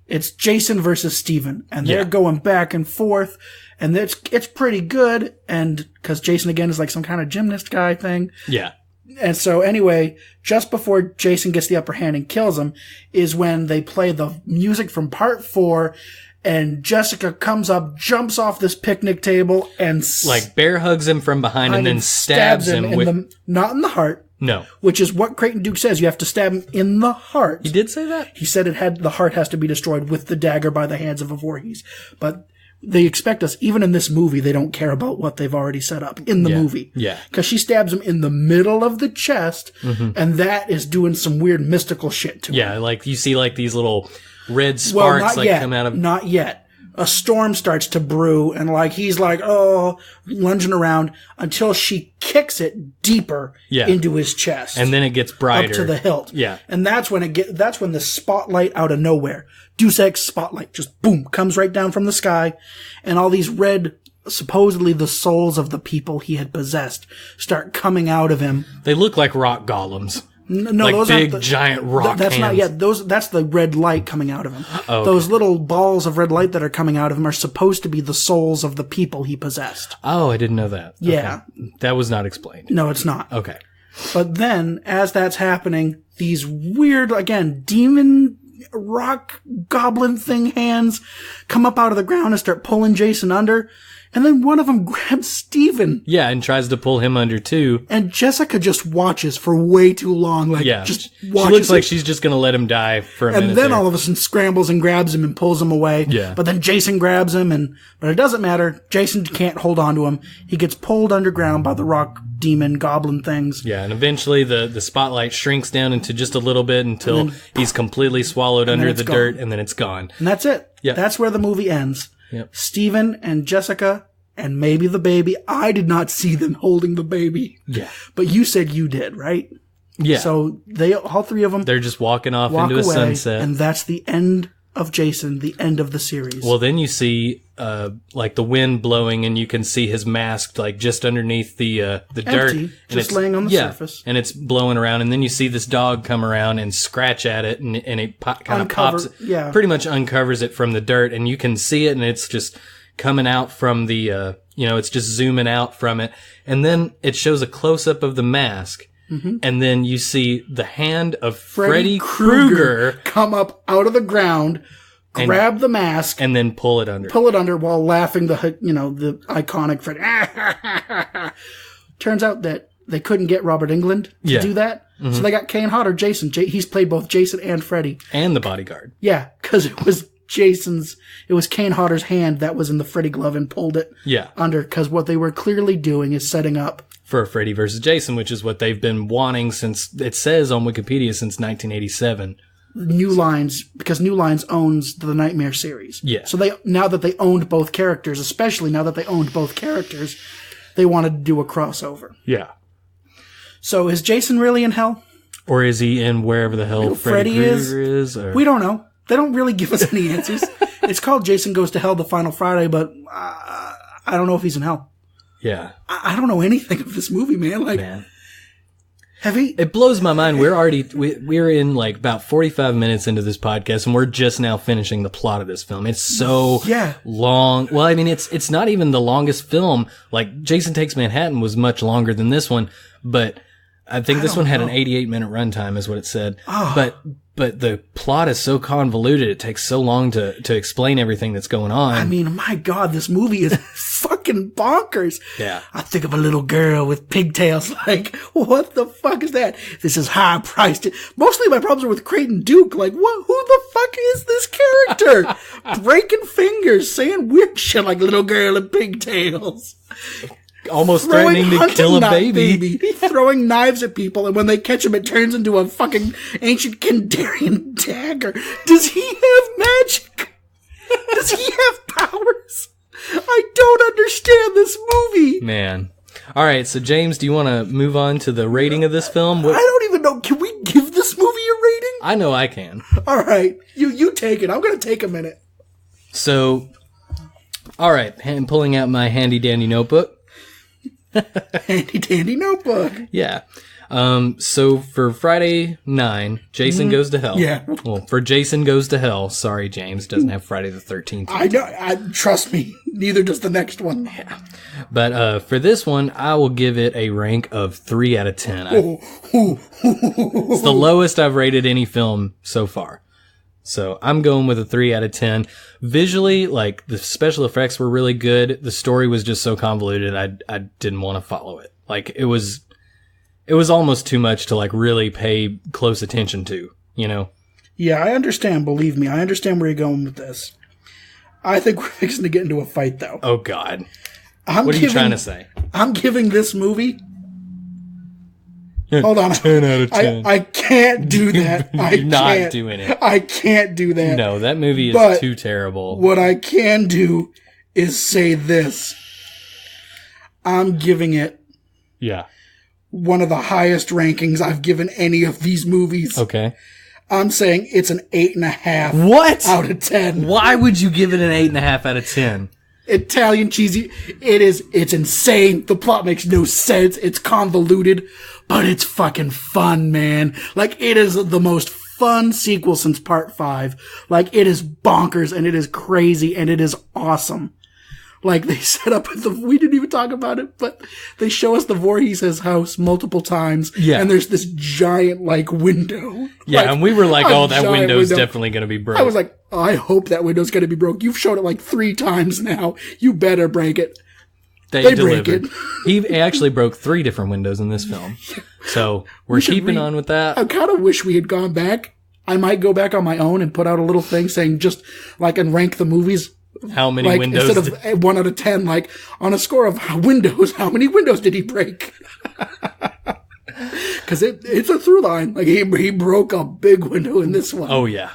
it's Jason versus Steven, and they're going back and forth, and it's pretty good, and because Jason again is some kind of gymnast guy thing. Yeah. And so anyway, just before Jason gets the upper hand and kills him is when they play the music from part 4, and Jessica comes up, jumps off this picnic table, and bear hugs him from behind and then stabs him not in the heart. No. Which is what Creighton Duke says. You have to stab him in the heart. He did say that? He said the heart has to be destroyed with the dagger by the hands of a Voorhees. But they expect us, even in this movie, they don't care about what they've already set up in the movie. Yeah. Because she stabs him in the middle of the chest, and that is doing some weird mystical shit to him. Yeah, you see these little red sparks come out of... Not yet. A storm starts to brew, and he's lunging around until she kicks it deeper into his chest. And then it gets brighter. Up to the hilt. Yeah. And that's when the spotlight out of nowhere, Deus Ex spotlight, just boom, comes right down from the sky, and all these red, supposedly the souls of the people he had possessed, start coming out of him. They look like rock golems. No, those big giant rock That's hands. not yet. That's the red light coming out of him. Oh, okay. Those little balls of red light that are coming out of him are supposed to be the souls of the people he possessed. Oh, I didn't know that. Yeah. Okay. That was not explained. No, it's not. Okay. But then, as that's happening, these weird, again, demon rock goblin thing hands come up out of the ground and start pulling Jason under. And then one of them grabs Steven. Yeah, and tries to pull him under too. And Jessica just watches for way too long. Just watches. She looks like she's just going to let him die for a minute. And then all of a sudden scrambles and grabs him and pulls him away. Yeah. But then Jason grabs him, but it doesn't matter. Jason can't hold on to him. He gets pulled underground by the rock demon goblin things. Yeah, and eventually the spotlight shrinks down into just a little bit until he's completely swallowed under the dirt, and then it's gone. And that's it. Yeah. That's where the movie ends. Yep. Steven and Jessica and maybe the baby. I did not see them holding the baby. Yeah. But you said you did, right? Yeah. So all 3 of them. They're just walking off into a sunset. And that's the end of Jason, the end of the series. Well, then you see, the wind blowing and you can see his mask, just underneath the dirt. Empty, just laying on the surface. And it's blowing around. And then you see this dog come around and scratch at it and it kind of pops. Yeah. Pretty much uncovers it from the dirt. And you can see it and it's just coming out from the it's just zooming out from it. And then it shows a close-up of the mask. Mm-hmm. And then you see the hand of Freddy Krueger come up out of the ground, grab the mask, and then pull it under. While laughing the iconic Freddy. Turns out that they couldn't get Robert Englund to do that. Mm-hmm. So they got Kane Hodder, Jason. He's played both Jason and Freddy. And the bodyguard. Yeah, because it was Kane Hodder's hand that was in the Freddy glove and pulled it under, because what they were clearly doing is setting up for Freddy vs. Jason, which is what they've been wanting since, it says on Wikipedia, since 1987. New Lines, because New Lines owns the Nightmare series. Yeah. So now that they owned both characters, they wanted to do a crossover. Yeah. So is Jason really in hell? Or is he in wherever the hell Freddy Krueger is? Or? We don't know. They don't really give us any answers. It's called Jason Goes to Hell the Final Friday, but I don't know if he's in hell. Yeah. I don't know anything of this movie, man. It blows my mind. We're in like about 45 minutes into this podcast, and we're just now finishing the plot of this film. It's so long. Well, I mean, it's not even the longest film. Like Jason Takes Manhattan was much longer than this one, but I think this one had an 88-minute runtime, is what it said. Oh. But the plot is so convoluted, it takes so long to explain everything that's going on. I mean, my God, this movie is fucking bonkers. Yeah. I think of a little girl with pigtails. Like, what the fuck is that? This is high priced. Mostly my problems are with Creighton Duke. Like, what? Who the fuck is this character? Breaking fingers, saying weird shit like little girl in pigtails. Almost threatening to kill a baby. Throwing knives at people, and when they catch him, it turns into a fucking ancient Kandarian dagger. Does he have magic? Does he have powers? I don't understand this movie. Man. All right, so James, do you want to move on to the rating of this film? I don't even know. Can we give this movie a rating? I know I can. All right. You take it. I'm going to take a minute. So, all right. Pulling out my handy-dandy notebook. Handy dandy notebook. Yeah. So for Friday 9, Jason Goes to Hell. Yeah. Well, for Jason Goes to Hell, sorry, James, doesn't have Friday the 13th. I know. Trust me. Neither does the next one. Yeah. But for this one, I will give it a rank of 3 out of 10. It's the lowest I've rated any film so far. So I'm going with a 3 out of 10. Visually, like, the special effects were really good. The story was just so convoluted, I didn't want to follow it. Like, it was almost too much to, like, really pay close attention to, you know? Yeah, I understand. Believe me, I understand where you're going with this. I think we're fixing to get into a fight, though. Oh, God. What are you trying to say? I'm giving this movie... Hold on. 10 out of 10. I can't do that. You're not doing it. I can't do that. No, that movie is too terrible. What I can do is say this. I'm giving it one of the highest rankings I've given any of these movies. Okay. I'm saying it's an 8.5 What? out of 10. Why would you give it an 8.5 out of 10? Italian cheesy. It's insane. The plot makes no sense. It's convoluted, but it's fucking fun, man. Like, it is the most fun sequel since Part 5. Like, it is bonkers, and it is crazy, and it is awesome. Like, they set up we didn't even talk about it, but they show us the Voorhees' house multiple times. Yeah. And there's this giant, like, window. Yeah, like, and we were like, oh, that window's definitely going to be broke. I was like, oh, I hope that window's going to be broke. You've shown it like 3 times now. You better break it. They delivered. He actually broke 3 different windows in this film. So we're keeping on with that. I kind of wish we had gone back. I might go back on my own and put out a little thing saying just like and rank the movies. How many windows? Instead of 1 out of 10, like on a score of windows, how many windows did he break? Because it's a through line. Like he broke a big window in this one. Oh yeah.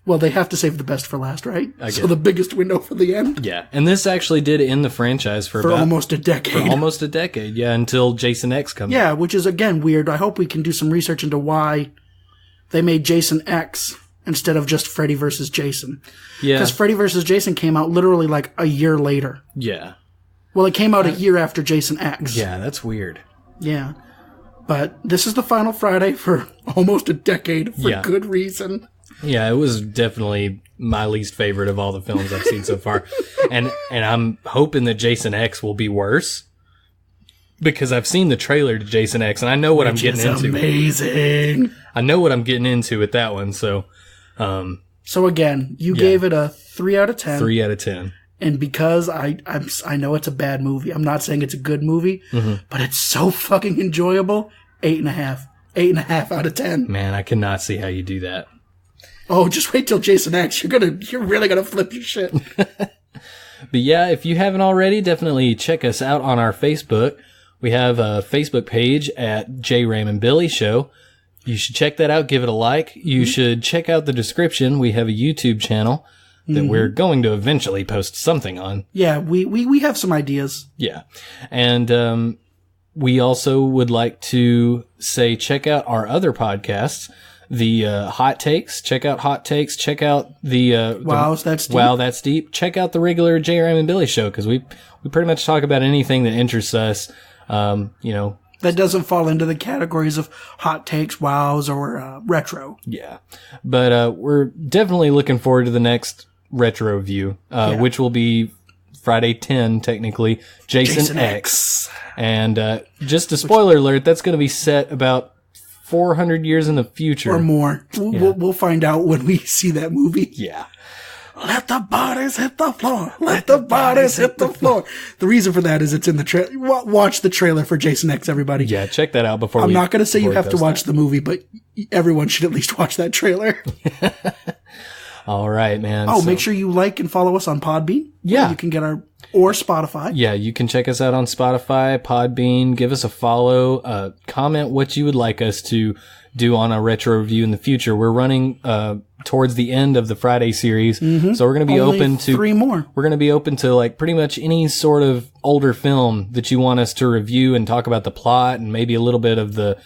Well, they have to save the best for last, right? So the biggest window for the end. Yeah, and this actually did end the franchise for almost a decade. For almost a decade, yeah, until Jason X comes. Yeah, which is again weird. I hope we can do some research into why they made Jason X instead of just Freddy vs. Jason. Yeah. Because Freddy vs. Jason came out literally like a year later. Yeah. Well, it came out a year after Jason X. Yeah, that's weird. Yeah. But this is the final Friday for almost a decade for good reason. Yeah, it was definitely my least favorite of all the films I've seen so far. And I'm hoping that Jason X will be worse. Because I've seen the trailer to Jason X, and I know what I'm getting into. Amazing. I know what I'm getting into with that one. So again, you gave it a 3 out of 10. 3 out of 10. And because I know it's a bad movie, I'm not saying it's a good movie, but it's so fucking enjoyable. 8.5. 8.5 out of 10. Man, I cannot see how you do that. Oh, just wait till Jason X. You're really gonna flip your shit. But yeah, if you haven't already, definitely check us out on our Facebook. We have a Facebook page at J. Raymond Billy Show. You should check that out. Give it a like. You should check out the description. We have a YouTube channel that we're going to eventually post something on. Yeah, we have some ideas. Yeah. And we also would like to say check out our other podcasts. The Hot Takes. Check out Hot Takes. Check out the Wow, That's Deep. Wow, That's Deep. Check out the regular J. Raymond Billy Show, because we pretty much talk about anything that interests us. That doesn't fall into the categories of hot takes, wows, or retro. Yeah. But we're definitely looking forward to the next retro view, which will be Friday 10, technically, Jason X. And just a spoiler alert, that's going to be set about 400 years in the future. Or more. We'll find out when we see that movie. Yeah. Let the bodies hit the floor. Let the bodies hit the floor. The reason for that is it's in the trailer. Watch the trailer for Jason X, everybody. Yeah, check that out before I'm not going to say you have to watch the movie, but everyone should at least watch that trailer. All right, man. Oh, make sure you like and follow us on Podbean. Yeah. You can get or Spotify. Yeah, you can check us out on Spotify, Podbean. Give us a follow. Comment what you would like us to do on a retro review in the future. We're running towards the end of the Friday series, so we're going to be open to 3 more. We're going to be open to like pretty much any sort of older film that you want us to review and talk about the plot and maybe a little bit of the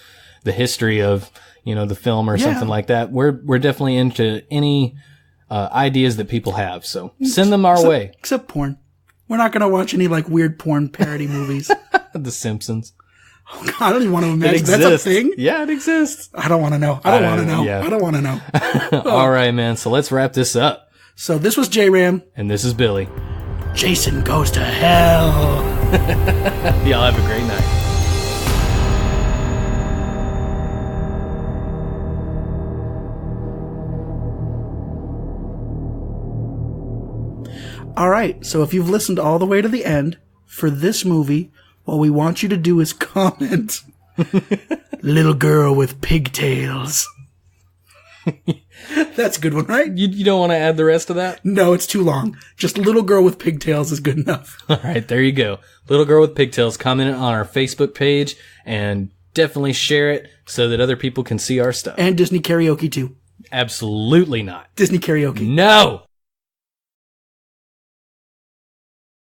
history of the film or something like that. We're definitely into any ideas that people have, so send them our way. Except porn. We're not going to watch any like weird porn parody movies. The Simpsons. Oh, God, I don't even want to imagine that's a thing. Yeah, it exists. I don't want to know. I don't want to know. Yeah. I don't want to know. All right, man. So let's wrap this up. So this was J-Ram. And this is Billy. Jason goes to hell. Y'all have a great night. All right. So if you've listened all the way to the end for this movie, what we want you to do is comment. Little girl with pigtails. That's a good one, right? You don't want to add the rest of that? No, it's too long. Just little girl with pigtails is good enough. All right, there you go. Little girl with pigtails. Comment on our Facebook page and definitely share it so that other people can see our stuff. And Disney karaoke too. Absolutely not. Disney karaoke. No!